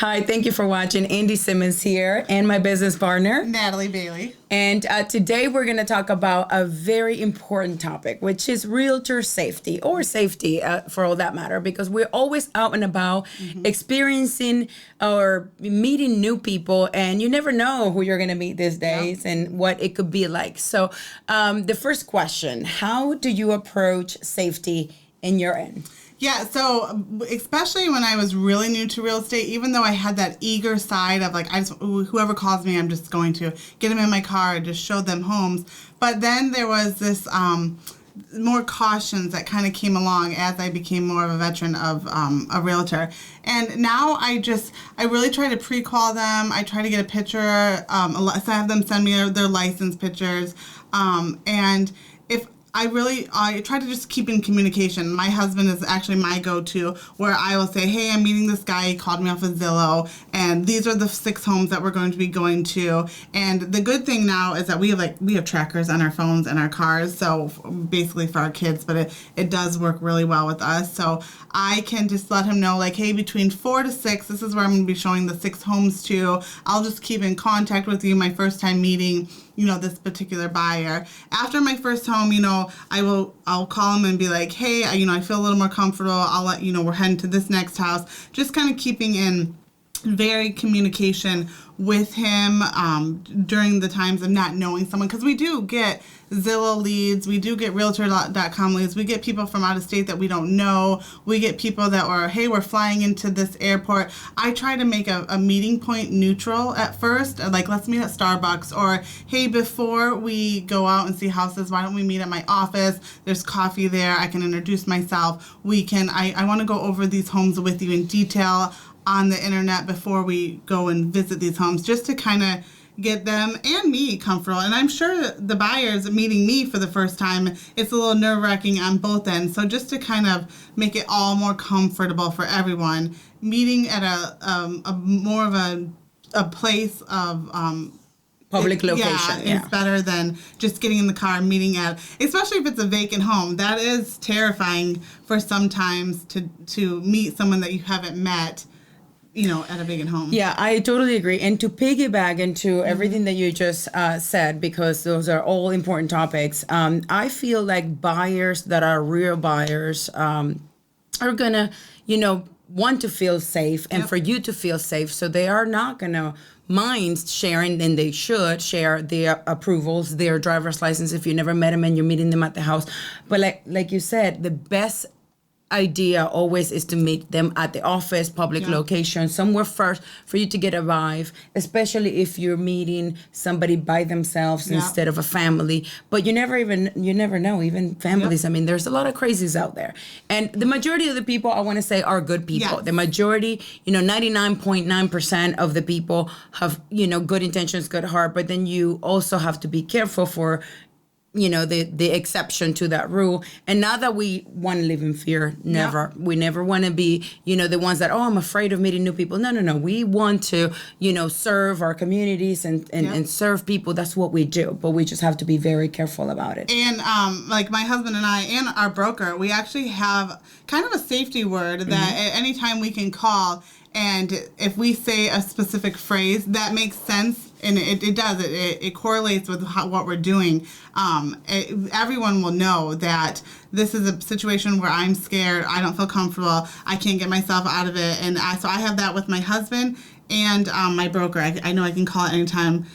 Hi, thank you for watching. Andy Simmons here and my business partner, Natalie Bailey. And today we're going to talk about a very important topic, which is realtor safety or safety for all that matter, because we're always out and about experiencing or meeting new people, and you never know who you're going to meet these days and what it could be like. So the first question, how do you approach safety in your end? Yeah, so especially when I was really new to real estate, even though I had that eager side of like, whoever calls me, I'm just going to get them in my car and just show them homes. But then there was this more cautions that kind of came along as I became more of a veteran of a realtor. And now I really try to pre-call them. I try to get a picture. So I have them send me their license pictures. And if I try to just keep in communication. My husband is actually my go-to, where I will say, hey, I'm meeting this guy. He called me off of Zillow, and these are the 6 homes that we're going to be going to. And the good thing now is that we have trackers on our phones and our cars, so basically for our kids, but it does work really well with us. So I can just let him know, like, hey, between 4 to 6, this is where I'm going to be showing the 6 homes to. I'll just keep in contact with you my first time meeting, this particular buyer. After my first home, I'll call him and be like, hey, I feel a little more comfortable. I'll let you know we're heading to this next house. Just kind of keeping in very communication with him during the times of not knowing someone, because we do get Zillow leads, we do get Realtor.com leads, we get people from out of state that we don't know, we get people that are, hey, we're flying into this airport. I try to make a meeting point neutral at first, like let's meet at Starbucks, or hey, before we go out and see houses, why don't we meet at my office? There's coffee there, I can introduce myself, I want to go over these homes with you in detail on the internet before we go and visit these homes, just to kind of get them and me comfortable. And I'm sure the buyers meeting me for the first time, it's a little nerve-wracking on both ends. So just to kind of make it all more comfortable for everyone, meeting at a more of a place of public location. It's better than just getting in the car and meeting at, especially if it's a vacant home. That is terrifying for sometimes to meet someone that you haven't met, at a vacant home. Yeah, I totally agree. And to piggyback into everything that you just said, because those are all important topics, I feel like buyers that are real buyers are going to, want to feel safe and for you to feel safe. So they are not going to mind sharing, and they should share their approvals, their driver's license if you never met them and you're meeting them at the house. But like you said, the best idea always is to meet them at the office, public location, somewhere first for you to get a vibe, especially if you're meeting somebody by themselves instead of a family. But you never know, even families. I mean, there's a lot of crazies out there. And the majority of the people, I want to say, are good people. Yes. The majority, 99.9% of the people have, good intentions, good heart. But then you also have to be careful for the exception to that rule. And not that we want to live in fear, never. We never want to be, the ones that, I'm afraid of meeting new people. No. We want to, serve our communities and serve people. That's what we do. But we just have to be very careful about it. And like my husband and I and our broker, we actually have kind of a safety word that at any time we can call, and if we say a specific phrase that makes sense, and it does, it correlates with what we're doing, everyone will know that this is a situation where I'm scared, I don't feel comfortable, I can't get myself out of it. And so I have that with my husband and my broker. I know I can call at any time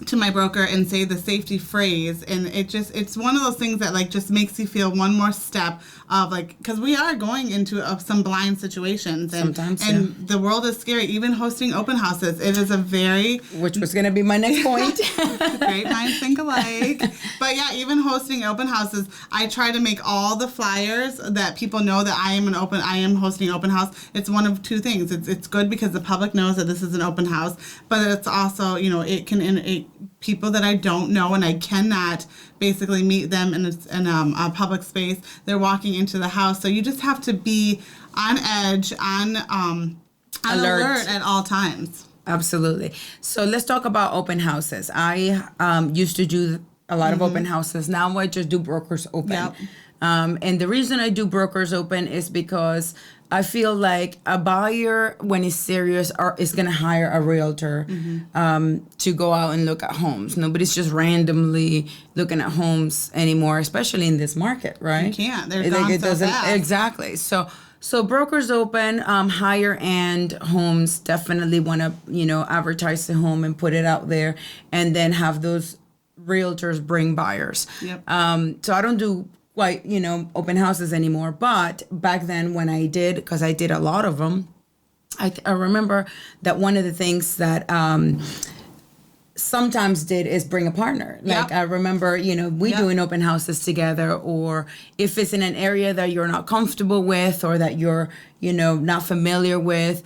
to my broker and say the safety phrase, and it's one of those things that like just makes you feel one more step of like, because we are going into some blind situations, and sometimes, the world is scary. Even hosting open houses, it is a very, which was going to be my next point. Great minds think alike. But yeah, even hosting open houses, I try to make all the flyers that people know that I am hosting open house. It's one of two things. It's good because the public knows that this is an open house, but it's also, it can people that I don't know, and I cannot basically meet them in a public space. They're walking into the house, so you just have to be on edge, on alert at all times. Absolutely. So let's talk about open houses. I used to do a lot of open houses. Now I just do brokers open. Yep. And the reason I do brokers open is because I feel like a buyer, when he's serious, is going to hire a realtor to go out and look at homes. Nobody's just randomly looking at homes anymore, especially in this market, right? You can't. They're gone so fast. Exactly. So brokers open, higher end homes definitely want to, advertise the home and put it out there, and then have those realtors bring buyers. Yep. So I don't do quite, open houses anymore. But back then when I did, because I did a lot of them, I remember that one of the things that sometimes did is bring a partner. Like, I remember, we doing open houses together, or if it's in an area that you're not comfortable with, or that you're, not familiar with,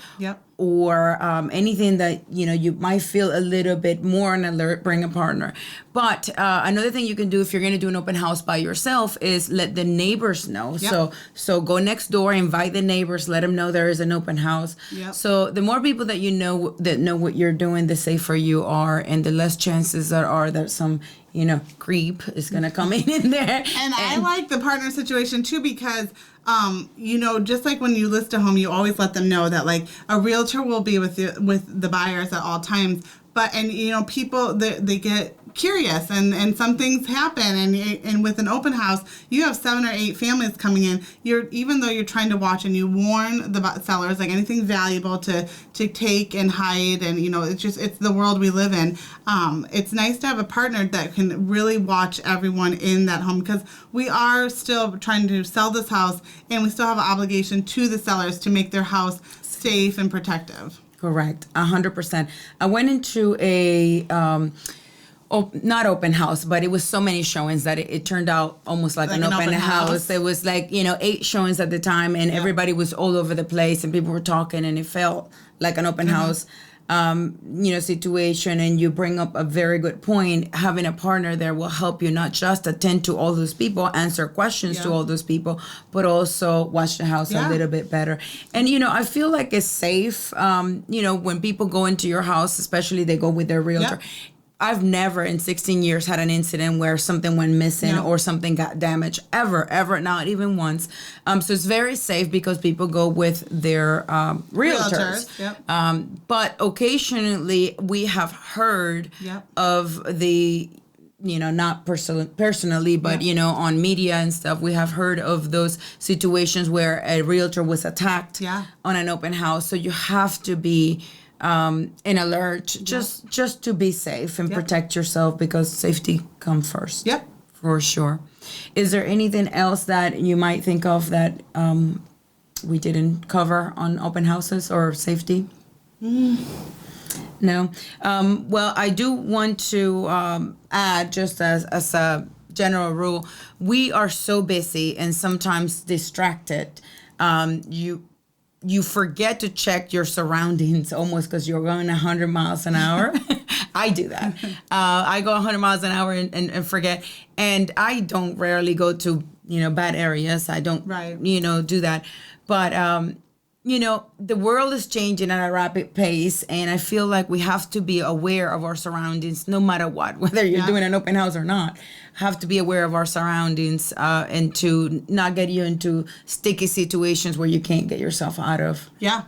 or anything that, you might feel a little bit more on alert, bring a partner. But another thing you can do if you're going to do an open house by yourself is let the neighbors know. So go next door, invite the neighbors, let them know there is an open house. So the more people that know what you're doing, the safer you are, and the less chances there are that some creep is going to come in there. And I like the partner situation too, because just like when you list a home, you always let them know that like a realtor will be with the buyers at all times. But people they get curious, and some things happen, and with an open house you have 7 or 8 families coming in. Even though you're trying to watch, and you warn the sellers like anything valuable to take and hide, and it's the world we live in. It's nice to have a partner that can really watch everyone in that home, because we are still trying to sell this house, and we still have an obligation to the sellers to make their house safe and protective. Correct, 100%. I went into a not open house, but it was so many showings that it turned out almost like an open house. It was like 8 showings at the time, and everybody was all over the place, and people were talking, and it felt like an open house situation. And you bring up a very good point. Having a partner there will help you not just attend to all those people, answer questions to all those people, but also watch the house a little bit better. And I feel like it's safe. When people go into your house, especially they go with their realtor. I've never in 16 years had an incident where something went missing or something got damaged, ever, not even once. So it's very safe because people go with their realtors. But occasionally we have heard of the, not personally, but, on media and stuff, we have heard of those situations where a realtor was attacked on an open house. So you have to be in alert, just to be safe and protect yourself, because safety comes first. For sure. Is there anything else that you might think of that we didn't cover on open houses or safety? No. Well, I do want to add, just as a general rule, we are so busy and sometimes distracted. You forget to check your surroundings almost because you're going 100 miles an hour. I do that. I go 100 miles an hour and forget. And I don't rarely go to, bad areas. I don't, do that. But, the world is changing at a rapid pace. And I feel like we have to be aware of our surroundings no matter what, whether you're doing an open house or not. Have to be aware of our surroundings and to not get you into sticky situations where you can't get yourself out of. Yeah.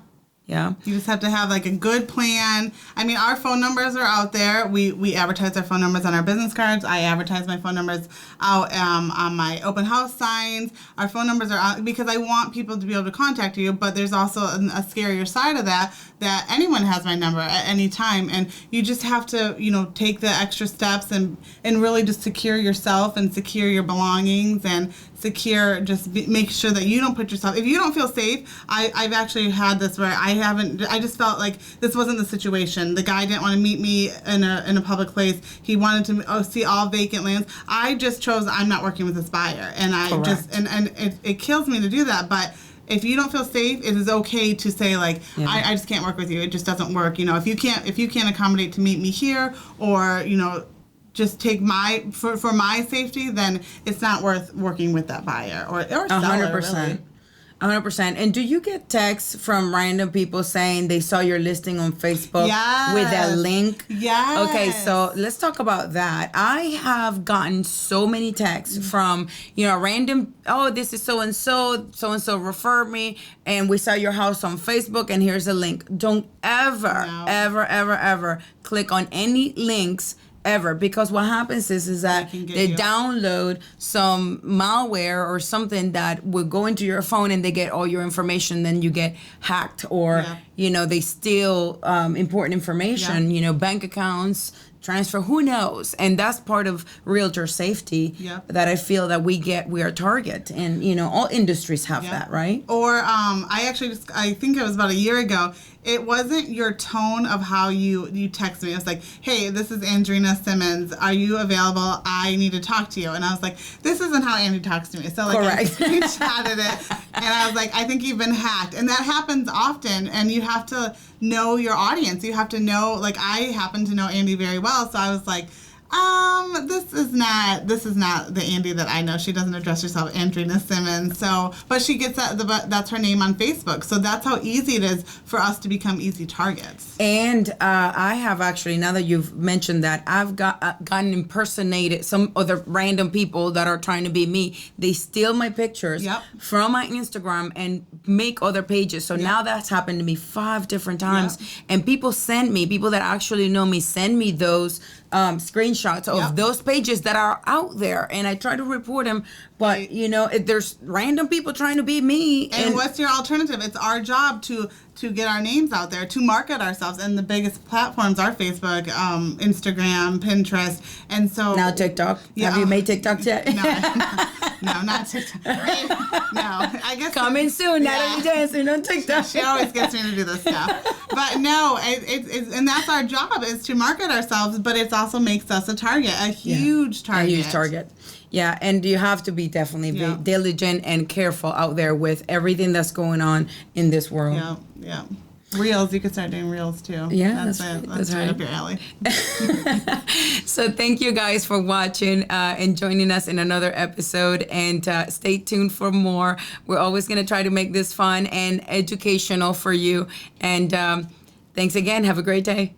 You just have to have like a good plan. I mean, our phone numbers are out there. We advertise our phone numbers on our business cards. I advertise my phone numbers out on my open house signs. Our phone numbers are out because I want people to be able to contact you, but there's also a scarier side of that anyone has my number at any time. And you just have to, take the extra steps and really just secure yourself and secure your belongings and make sure that you don't put yourself, if you don't feel safe. I've actually had this where I just felt like this wasn't the situation. The guy didn't want to meet me in a public place. He wanted to see all vacant lands. I just chose, I'm not working with this buyer. And it kills me to do that. But if you don't feel safe, it is okay to say like, I just can't work with you. It just doesn't work. If you can't accommodate to meet me here, or, just take for my safety, then it's not worth working with that buyer or seller. 100%. Really. 100%. And do you get texts from random people saying they saw your listing on Facebook with a link? Yes. Okay, so let's talk about that. I have gotten so many texts from, random, oh, this is so-and-so referred me, and we saw your house on Facebook, and here's a link. Don't ever click on any links ever, because what happens is that they download some malware or something that will go into your phone and they get all your information. Then you get hacked, or they steal important information, bank accounts, transfer, who knows. And that's part of realtor safety that I feel that we are target, and all industries have that, right? Or I think it was about a year ago, it wasn't your tone of how you text me. It was like, hey, this is Andrina Simmons. Are you available? I need to talk to you. And I was like, this isn't how Andy talks to me. So I screenshotted it, and I was like, I think you've been hacked. And that happens often, and you have to know your audience. You have to know, like, I happen to know Andy very well, so I was like, this is not the Andy that I know. She doesn't address herself Andrina Simmons. So, but she gets that's her name on Facebook. So that's how easy it is for us to become easy targets. And I have actually, now that you've mentioned that, I've gotten impersonated. Some other random people that are trying to be me, they steal my pictures from my Instagram and make other pages. So now that's happened to me 5 different times. And people that actually know me send me those screenshots of those pages that are out there, and I try to report them, but there's random people trying to be me. And what's your alternative? It's our job to get our names out there, to market ourselves, and the biggest platforms are Facebook, Instagram, Pinterest, and so now TikTok. Have you made TikToks yet? No, not TikTok. No, I guess coming soon. Natalie dancing on TikTok. She always gets me to do this stuff. But no, it's and that's our job, is to market ourselves. But it also makes us a target, a huge target. A huge target. Yeah, and you have to be definitely diligent and careful out there with everything that's going on in this world. Yeah. Reels, you could start doing reels too. Yeah, that's right up your alley. So thank you guys for watching and joining us in another episode, and stay tuned for more. We're always going to try to make this fun and educational for you, and thanks again. Have a great day.